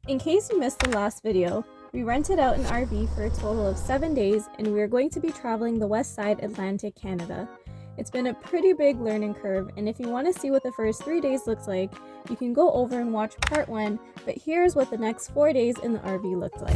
In case you missed the last video, we rented out an RV for a total of 7 days and we are going to be traveling the west side Atlantic Canada. It's been a pretty big learning curve, and if you want to see what the first 3 days looks like, you can go over and watch part 1, but here's what the next 4 days in the RV looked like.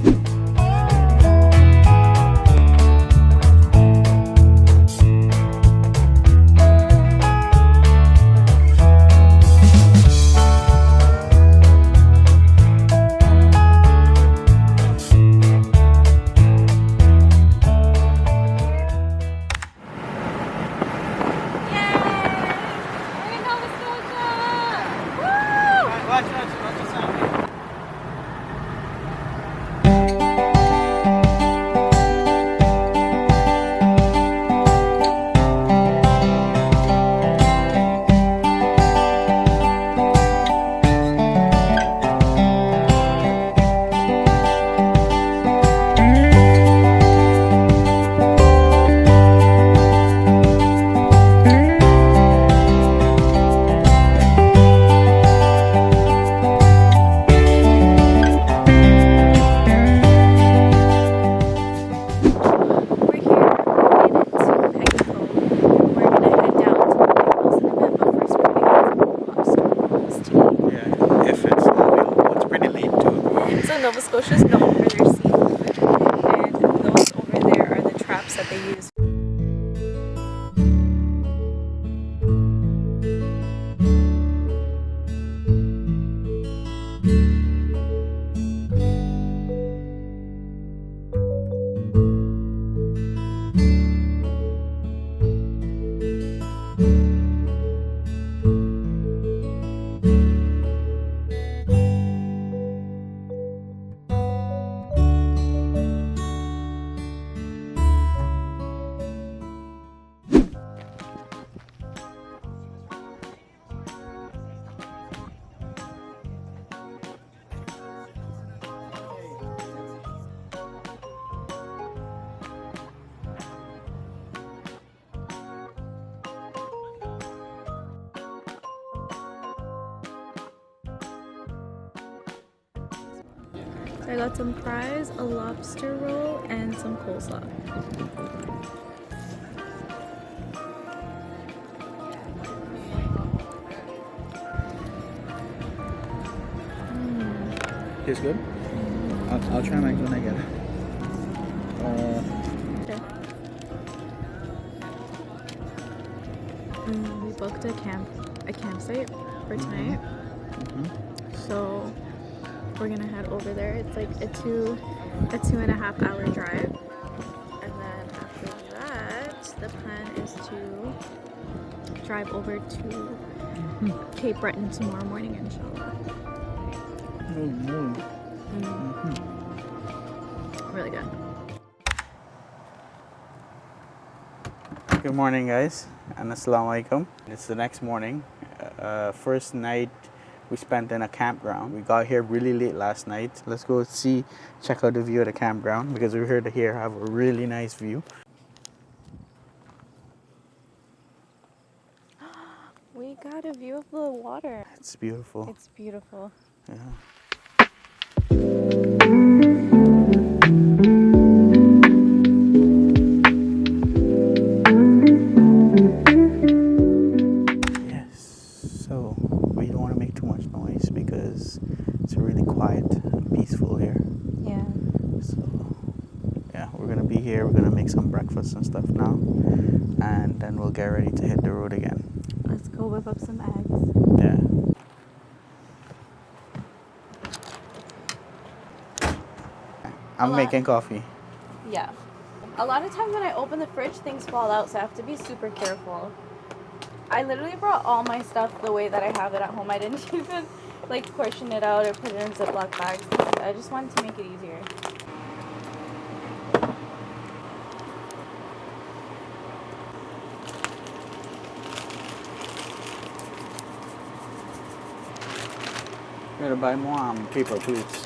Nova Scotia is known for their seafood, and those over there are the traps that they use. So I got some fries, a lobster roll, and some coleslaw. Tastes good? I'll try mine when I get it. Okay. We booked a campsite for tonight. So we're gonna head over there. It's like a 2.5 hour drive, and then after that the plan is to drive over to Cape Breton tomorrow morning, inshallah. Really good. Good morning, guys, and assalamu alaikum. It's the next morning. First night we spent in a campground. We got here really late last night. Let's go check out the view of the campground, because we're here have a really nice view. We got a view of the water. It's beautiful. It's beautiful. Yeah. It's really quiet and peaceful here. Yeah. So, yeah, we're gonna be here. We're gonna make some breakfast and stuff now, and then we'll get ready to hit the road again. Let's go whip up some eggs. Yeah. I'm making coffee. Yeah. A lot of times when I open the fridge, things fall out, so I have to be super careful. I literally brought all my stuff the way that I have it at home. I didn't even like portion it out or put it in Ziploc bags. I just wanted to make it easier. Gotta buy more paper plates.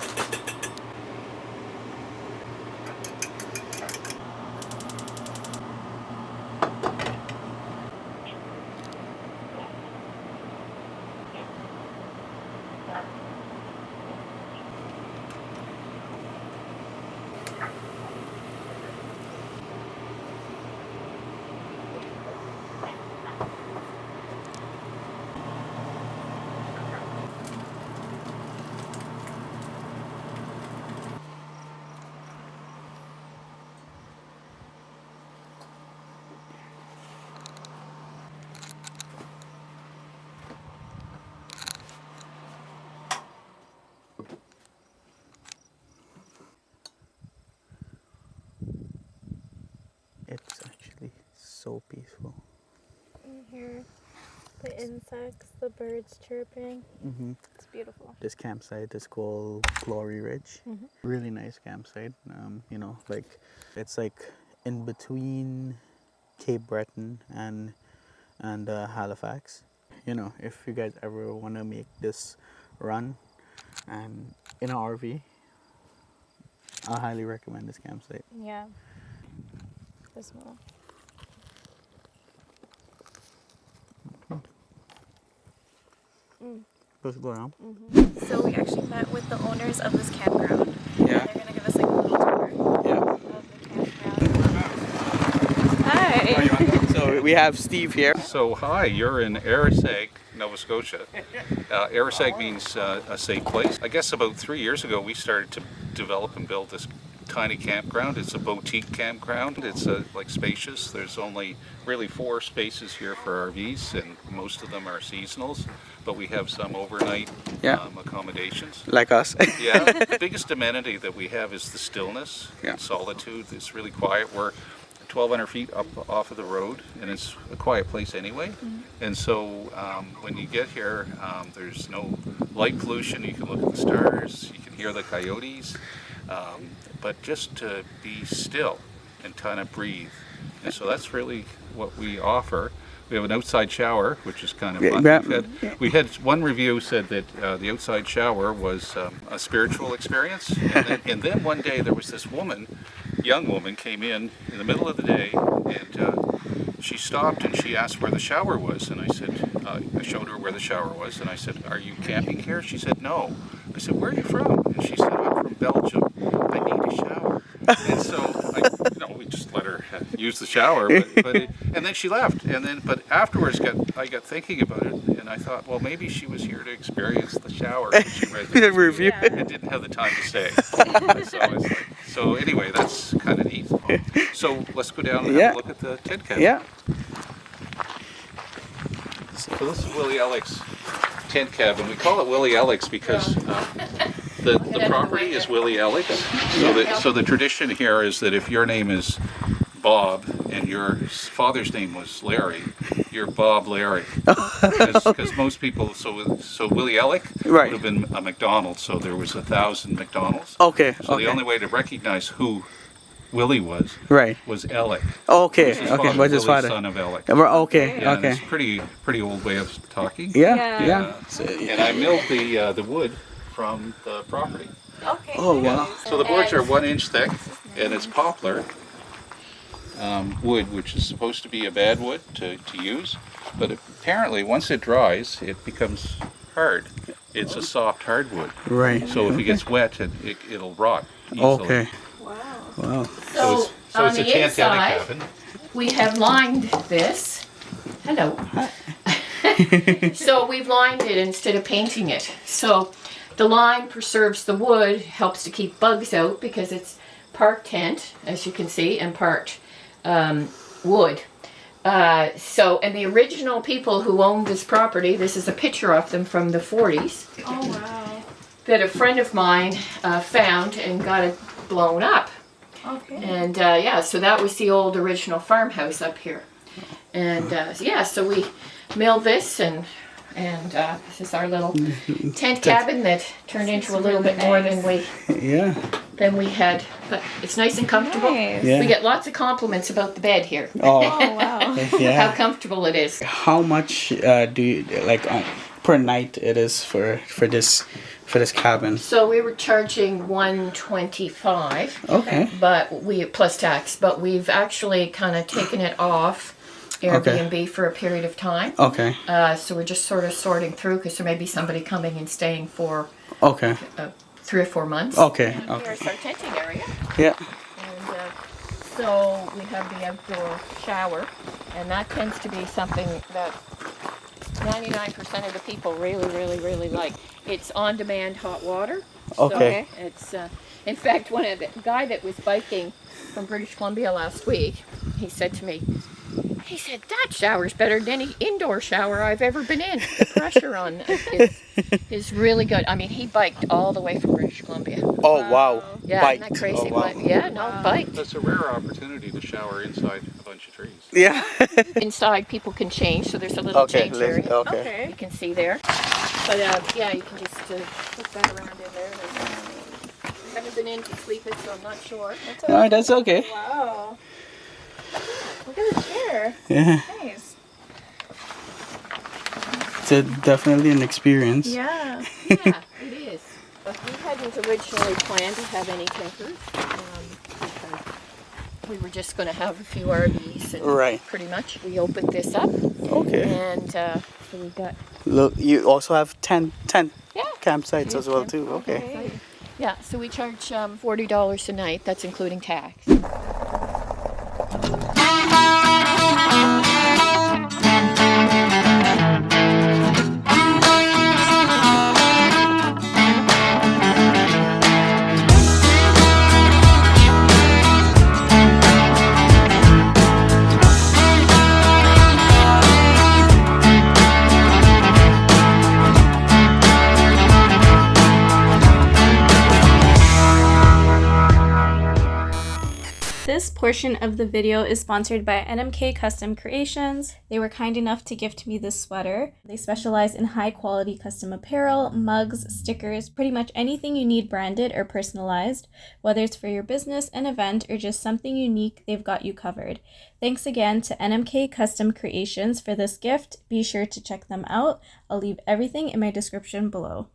It's actually so peaceful. You hear the insects, the birds chirping. It's beautiful. This campsite is called Glory Ridge. Really nice campsite. You know, like it's like in between Cape Breton and Halifax. You know, if you guys ever want to make this run and in an RV, I highly recommend this campsite. Yeah. This one. Let's go around. So we actually met with the owners of this campground. Yeah. They're gonna give us like a little tour Yeah. of the campground. Hi. So we have Steve here. So hi, you're in Rosé, Nova Scotia. Rosé means a safe place. I guess about 3 years ago we started to develop and build this tiny campground. It's a boutique campground. It's like spacious. There's only really 4 spaces here for RVs, and most of them are seasonals. But we have some overnight accommodations. Like us. Yeah, the biggest amenity that we have is the stillness, solitude. It's really quiet. We're 1,200 feet up off of the road, and it's a quiet place anyway. And so when you get here, there's no light pollution. You can look at the stars. You can hear the coyotes. But just to be still and kind of breathe. And so that's really what we offer. We have an outside shower, which is kind of fun. We had one review said that the outside shower was a spiritual experience. And then one day there was this young woman came in the middle of the day, and she stopped and she asked where the shower was. And I said, I showed her where the shower was, and I said, "Are you camping here?" She said, "No." I said, "Where are you from?" And she said, "I'm from Belgium. I need a shower." And so we just let her use the shower, and then she left. But afterwards, I got thinking about it, and I thought, well, maybe she was here to experience the shower. She read the review and didn't have the time to stay. So anyway, that's kind of neat. So let's go down and have a look at the tent cabin. Yeah. So this is Willie Ellick's tent cabin. We call it Willie Ellick's because the property is Willie Ellick's. So the tradition here is that if your name is Bob and your father's name was Larry, you're Bob Larry. Because most people, so Willie Ellick would have been a McDonald's, so there was 1,000 McDonald's. Okay. So the only way to recognize who Willie was Ellick. Okay. Was his father. Son of Ellick. Okay. Yeah, Okay. it's pretty old way of talking. Yeah. And I milled the wood from the property. Okay. Oh wow. So the boards are 1 inch thick, and it's poplar wood, which is supposed to be a bad wood to use, but apparently once it dries, it becomes hard. It's a soft hardwood. Right. So if it gets wet, it'll rot easily. Okay. Wow. So So on it's a the tent inside, cabin. we have lined this. Hello. So we've lined it instead of painting it. So the lime preserves the wood, helps to keep bugs out because it's part tent, as you can see, and part wood. And the original people who owned this property, this is a picture of them from the 40s. Oh wow. That a friend of mine found and got it blown up. Okay. And so that was the old original farmhouse up here. And so we milled this, and this is our little tent cabin that turned into a little bit more than we had. But it's nice and comfortable. Nice. Yeah. We get lots of compliments about the bed here. Oh wow. How comfortable it is. How much do you per night it is for this cabin? So we were charging $125. Okay. But we plus tax. But we've actually kind of taken it off Airbnb for a period of time. Okay. So we're just sort of sorting through because there may be somebody coming and staying for Okay. 3 or 4 months. Okay. And Okay. here's our tenting area. Yeah. And so we have the outdoor shower, and that tends to be something that 99% of the people really, really, really like. It's on-demand hot water. Okay. So it's, in fact, one of the guy that was biking from British Columbia last week, he said to me, he said, that shower's better than any indoor shower I've ever been in. The pressure on it is really good. I mean, he biked all the way from British Columbia. Oh wow. Yeah, Biked. isn't that crazy? Oh, wow. Yeah, no, biked. That's a rare opportunity to shower inside a bunch of trees. Yeah. Inside, people can change, so there's a little Okay. change area. Okay. You can see there. But yeah, you can just put that around in there. I haven't been in to sleep it, so I'm not sure. No, that's okay. Wow. Look at the chair. Yeah. Nice. It's definitely an experience. Yeah. Yeah, it is. But we hadn't originally planned to have any campers because we were just going to have a few RVs and Right. pretty much we opened this up Okay. and so we got Look, you also have 10 yeah. campsites as well too. Okay. Yeah, so we charge $40 a night. That's including tax. This portion of the video is sponsored by NMK Custom Creations. They were kind enough to gift me this sweater. They specialize in high quality custom apparel, mugs, stickers, pretty much anything you need branded or personalized. Whether it's for your business, an event, or just something unique, they've got you covered. Thanks again to NMK Custom Creations for this gift. Be sure to check them out. I'll leave everything in my description below.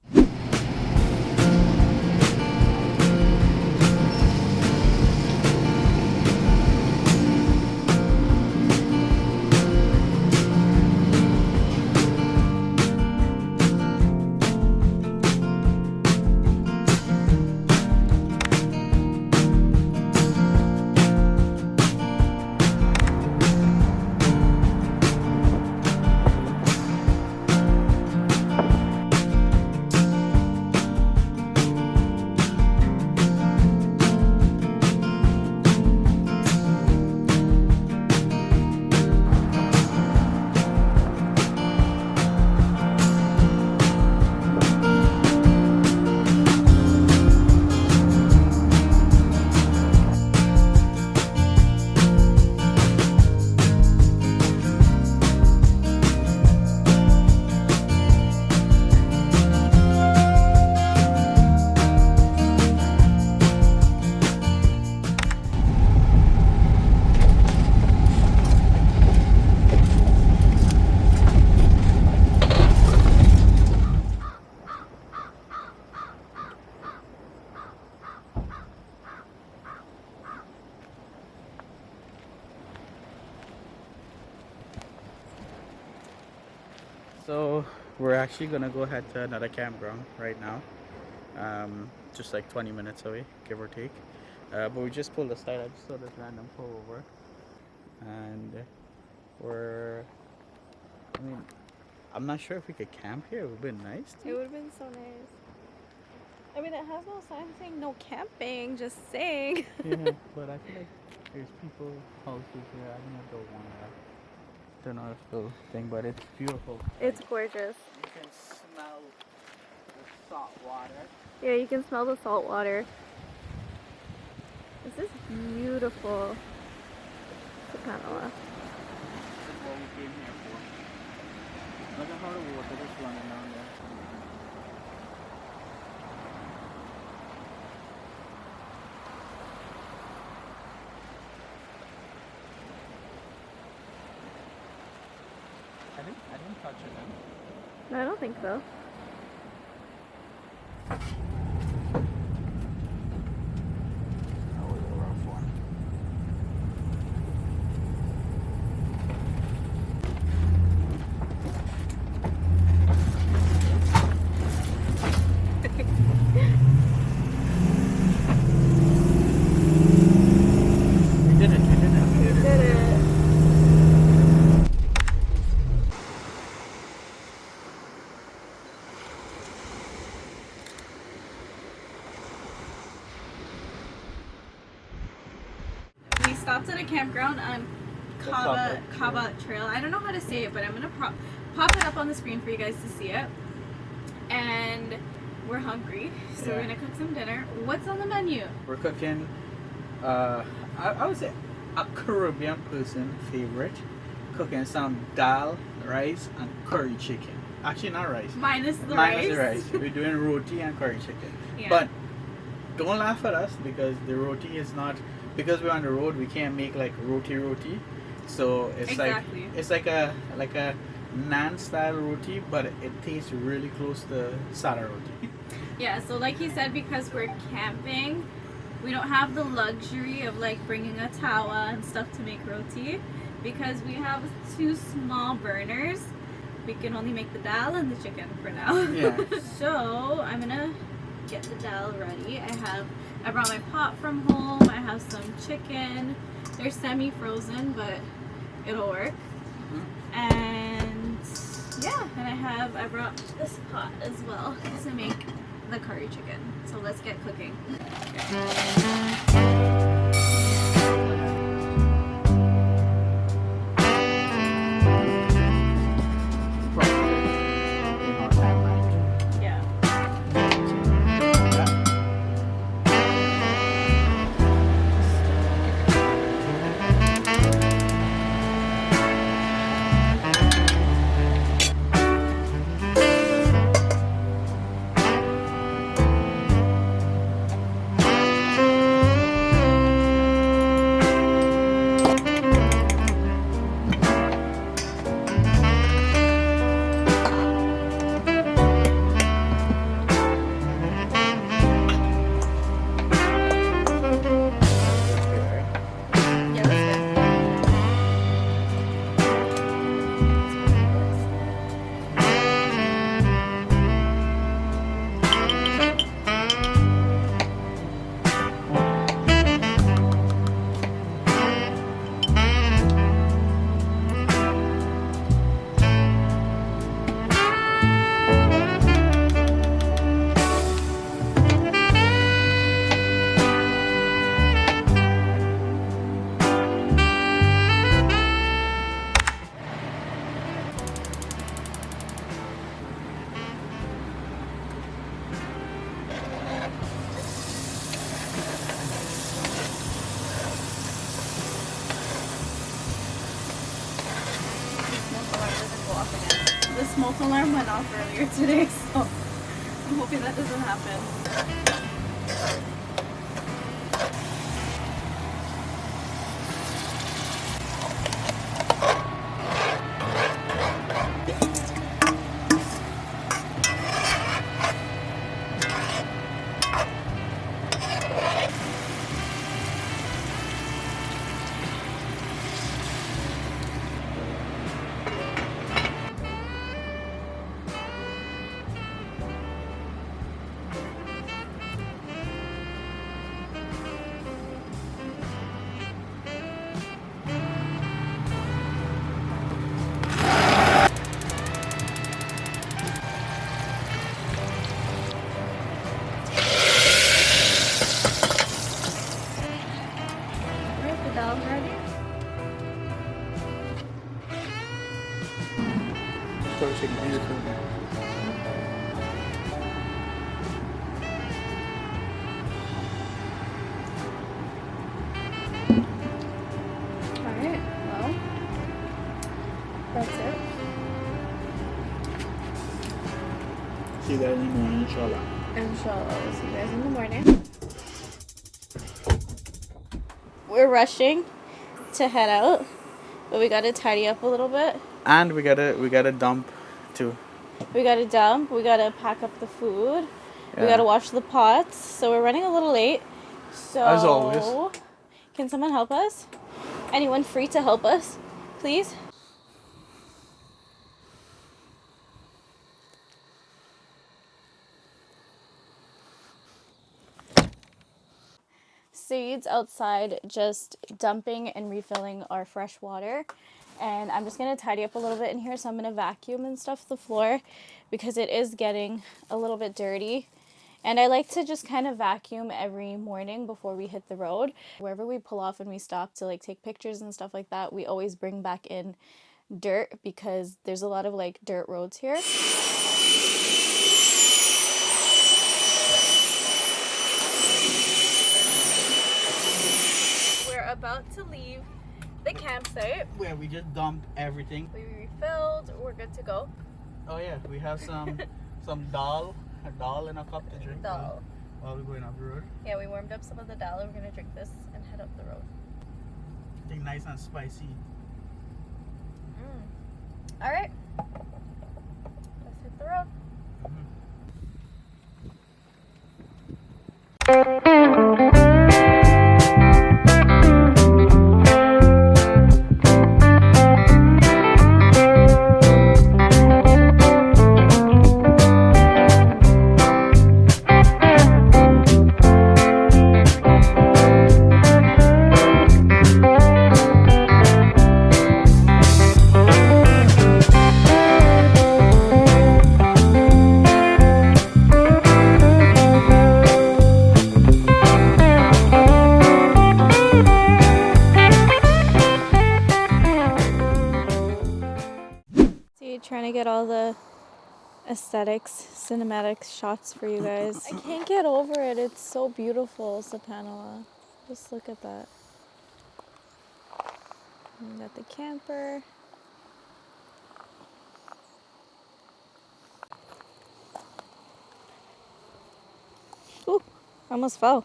So we're actually gonna go head to another campground right now, just like 20 minutes away, give or take. But we just pulled aside. I just saw this random pull over, and I mean, I'm not sure if we could camp here. It would have been nice. It would have been so nice. I mean, it has no sign saying no camping, just saying. Yeah, but I feel like there's people, houses here. I don't know if the thing, but it's beautiful. It's gorgeous. You can smell the salt water. Yeah, you can smell the salt water. This is beautiful. SubhanAllah. This is what we came here for. Look at how the water is running down there. I didn't touch it. No, I don't think so. That was a rough one. stopped at a campground on Kaba Trail. I don't know how to say it, but I'm gonna pop it up on the screen for you guys to see it. And we're hungry, so we're gonna cook some dinner. What's on the menu? We're cooking, I would say a Caribbean person favorite. Cooking some dal, rice, and curry chicken. Actually, not rice. Minus the Minus rice. the rice. We're doing roti and curry chicken. Yeah. But don't laugh at us because the roti is not, because we're on the road, we can't make like roti. So it's like a naan style roti, but it tastes really close to sada roti. Yeah, so like he said, because we're camping, we don't have the luxury of like bringing a tawa and stuff to make roti, because we have 2 small burners. We can only make the dal and the chicken for now. Yeah. So I'm gonna get the dal ready. I brought my pot from home. I have some chicken. They're semi-frozen, but it'll work. And yeah, and I brought this pot as well to make the curry chicken. So let's get cooking. The smoke alarm went off earlier today, so I'm hoping that doesn't happen. Alright, well, that's it. See you guys in the morning, inshallah. Inshallah, we'll see you guys in the morning. We're rushing to head out, but we gotta tidy up a little bit. And we gotta dump too. We gotta dump, we gotta pack up the food, Yeah. we gotta wash the pots, so we're running a little late. So As always. Can someone help us? Anyone free to help us, please? Saeed's outside just dumping and refilling our fresh water, and I'm just gonna tidy up a little bit in here, so I'm gonna vacuum and stuff the floor because it is getting a little bit dirty. And I like to just kind of vacuum every morning before we hit the road. Wherever we pull off and we stop to like take pictures and stuff like that, we always bring back in dirt because there's a lot of like dirt roads here. We're about to leave the campsite. Where we just dumped everything. We refilled, we're good to go. Oh yeah, we have some dal in a cup to drink Dal. while we're going up the road. Yeah, we warmed up some of the dal. We're gonna drink this and head up the road. I think nice and spicy. All right, let's hit the road. Trying to get all the aesthetics, cinematic shots for you guys. I can't get over it. It's so beautiful, Sapanoa. Just look at that. We got the camper. Ooh, almost fell.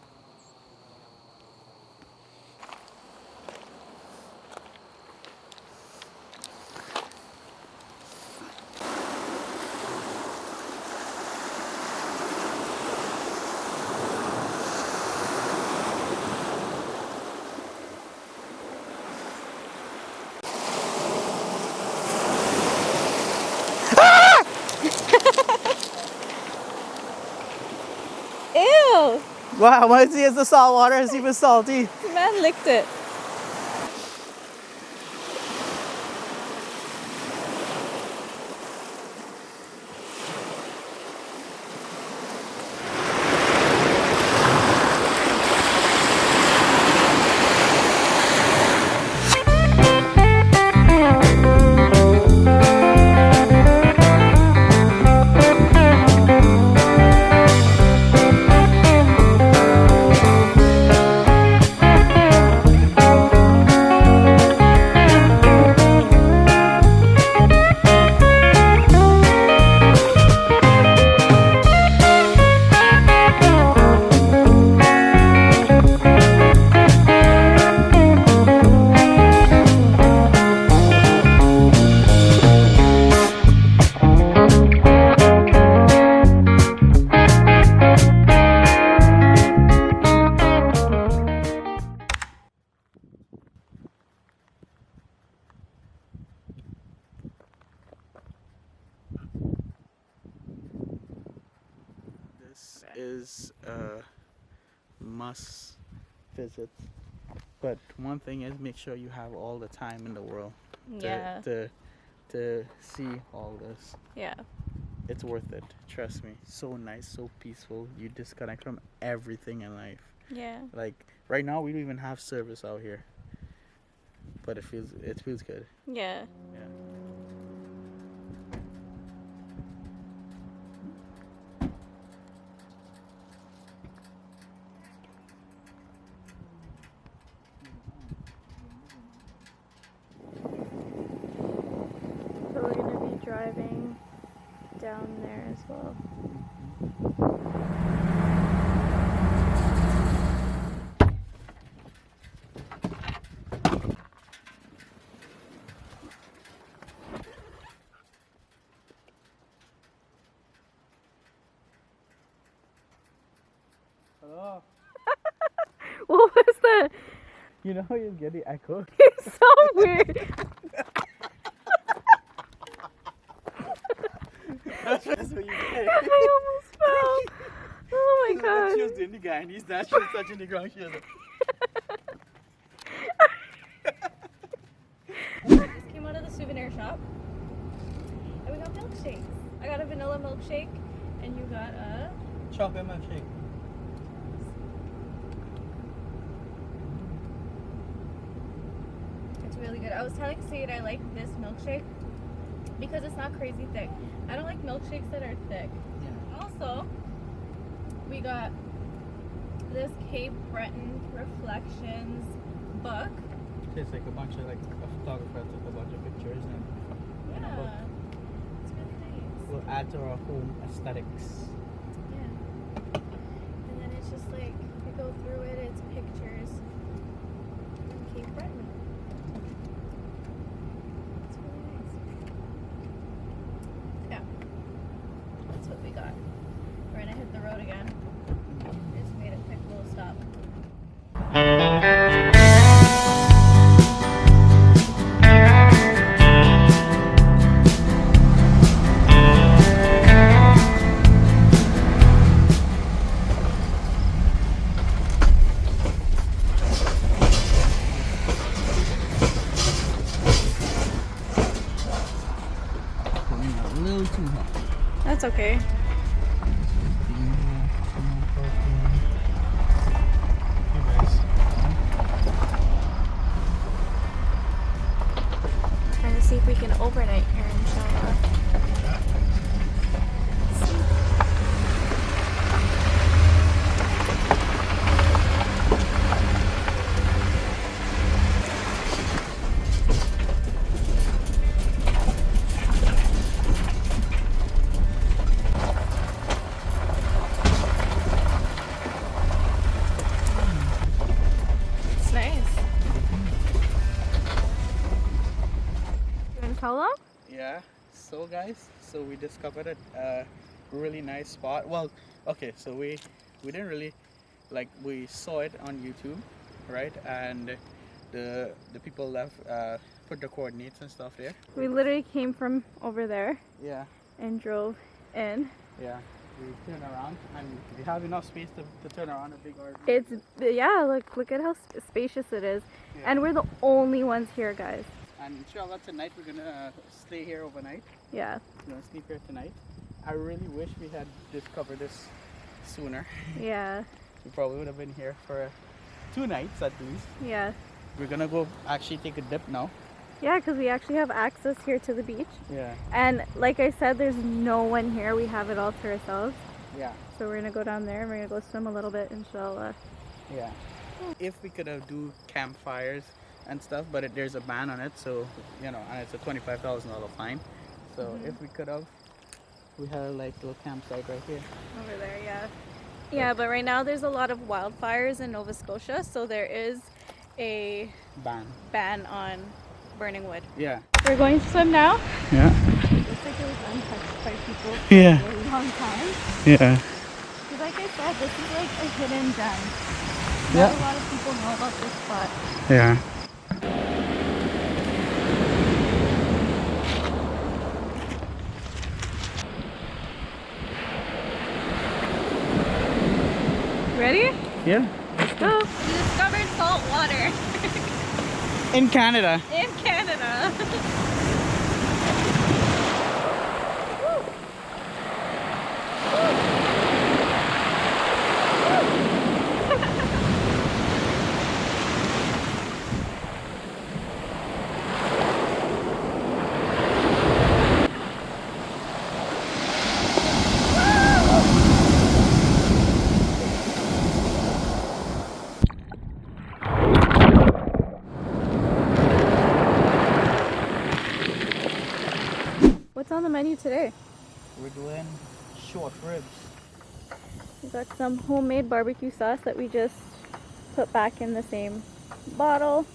Ew! Wow, once he has the salt water, it's even salty. The man licked it. This is a must visit. But one thing is, make sure you have all the time in the world Yeah. to see all this. Yeah. It's worth it. Trust me. So nice, so peaceful. You disconnect from everything in life. Yeah. Like right now, we don't even have service out here, but it feels good. Yeah. Yeah. So we're gonna be driving down there as well. Hello. What was that? You know you get the echo. It's so weird. That's what you get. I almost fell. Oh my god. She was doing the guy and he's not. She was touching the ground. She was like, We just came out of the souvenir shop and we got milkshakes. I got a vanilla milkshake and you got a Chocolate milkshake. It's really good. I was telling Sade I like this milkshake because it's not crazy thick. I don't like milkshakes that are thick. Yeah. Also, we got this Cape Breton Reflections book. It's like a bunch of like a photographer took a bunch of pictures and in a book. It's really nice. We'll add to our home aesthetics. Yeah. And then it's just like you go through it, it's pictures from Cape Breton. It's really nice. Yeah. That's what we got. We're gonna hit the road again. We just made a quick little stop. A little too hot. That's okay. Trying to see if we can overnight here, inshallah. It's nice. You want to tell them? Yeah, so guys, so we discovered a really nice spot. Well, okay, so we didn't really, like, we saw it on YouTube, right? And the people left put the coordinates and stuff there. We literally came from over there Yeah, and drove in. yeah. We turn around and we have enough space to turn around a big RV. It's, yeah, look at how spacious it is. Yeah. And we're the only ones here, guys. And inshallah tonight we're gonna stay here overnight. Yeah. We're gonna sleep here tonight. I really wish we had discovered this sooner. Yeah. We probably would have been here for 2 nights at least. Yeah. We're gonna go actually take a dip now. Yeah, because we actually have access here to the beach. Yeah. And like I said, there's no one here. We have it all to ourselves. Yeah. So we're gonna go down there and we're gonna go swim a little bit, inshallah. Yeah. If we could have do campfires and stuff, but there's a ban on it, so you know, and it's a $25,000 fine. So if we could have, we had like a little campsite right here. Over there, yeah. Yeah, but right now there's a lot of wildfires in Nova Scotia, so there is a ban on burning wood. Yeah. We're going to swim now. Yeah. Looks like it was untouched by people for Yeah. a really long time. Yeah. Because like I said, this is like a hidden gem. Yeah. Not a lot of people know about this spot. Yeah. Ready? Yeah. Let's go. We discovered salt water In Canada. in Canada. What's on the menu today? We're doing short ribs. We got some homemade barbecue sauce that we just put back in the same bottle.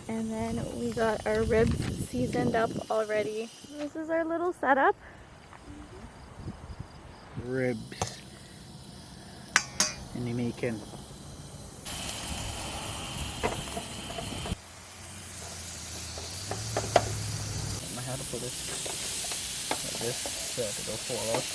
And then we got our ribs seasoned up already. This is our little setup. Ribs. And the making. I had to put it like this so it will fall out.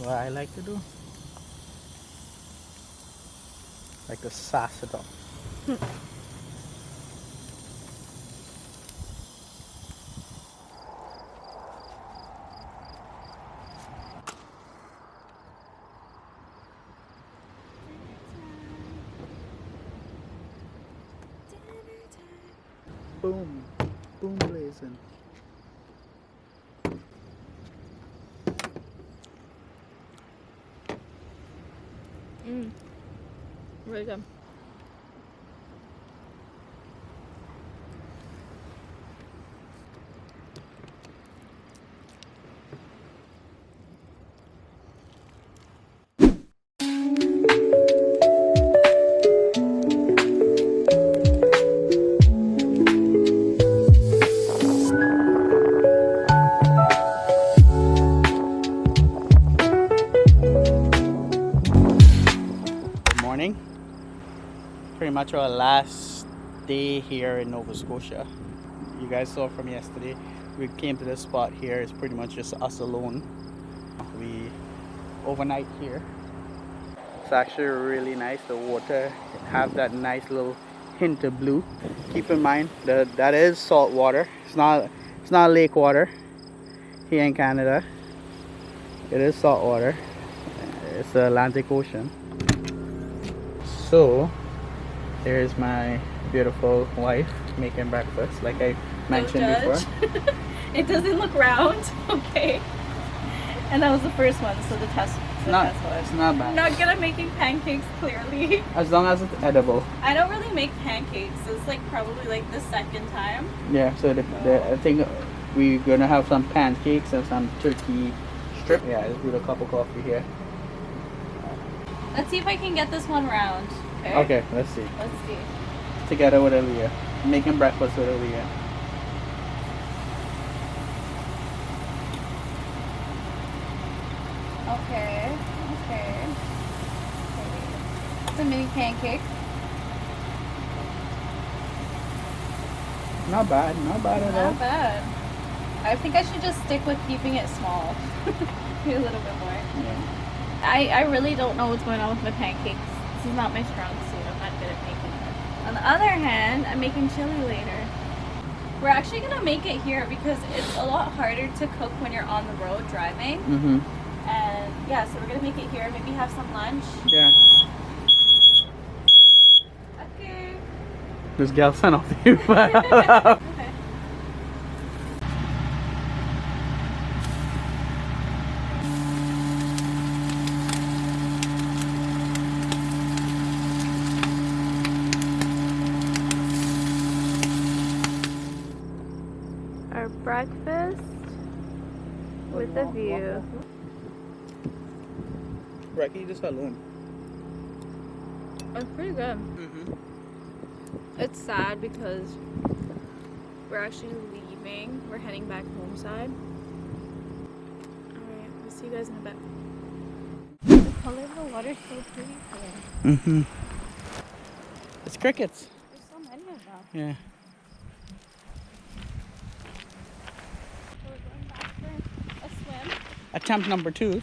what I like to do. Like to sass it up. Boom. Boom blazing. Really good. Morning. Pretty much our last day here in Nova Scotia. You guys saw from yesterday, we came to this spot here. It's pretty much just us alone. We overnight here. It's actually really nice. The water have that nice little hint of blue. Keep in mind that that is salt water. It's not lake water here in Canada. It is salt water. It's the Atlantic Ocean. So there's my beautiful wife making breakfast, like I mentioned before. It doesn't look round, okay. And that was the first one, so the test one. It's not bad. I'm not good at making pancakes, clearly. As long as it's edible. I don't really make pancakes. It's like probably like the second time. Yeah, so I think we're gonna have some pancakes and some turkey strip. Yeah, let's do a cup of coffee here. Let's see if I can get this one round. Okay. Okay, let's see. Let's see. Together with Aaliyah. Making breakfast with Aaliyah. Okay. Okay. It's a mini pancake. Not bad at all. Not bad. I think I should just stick with keeping it small. Maybe a little bit more. Yeah. I really don't know what's going on with my pancakes. This is not my strong suit. I'm not good at making it. On the other hand, I'm making chili later. We're actually gonna make it here because it's a lot harder to cook when you're on the road driving. And yeah, so we're gonna make it here. Maybe have some lunch. Yeah. Okay. This gal sent off you. Okay. Our breakfast with a view. Brekkie, this alone. It's pretty good. It's sad because we're actually leaving. We're heading back home side. Alright, we'll see you guys in a bit. The color of the water is so pretty here. It's crickets. There's so many of them. Yeah. So we're going back for a swim. Attempt number 2. Take 2.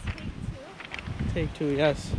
Take 2, yes.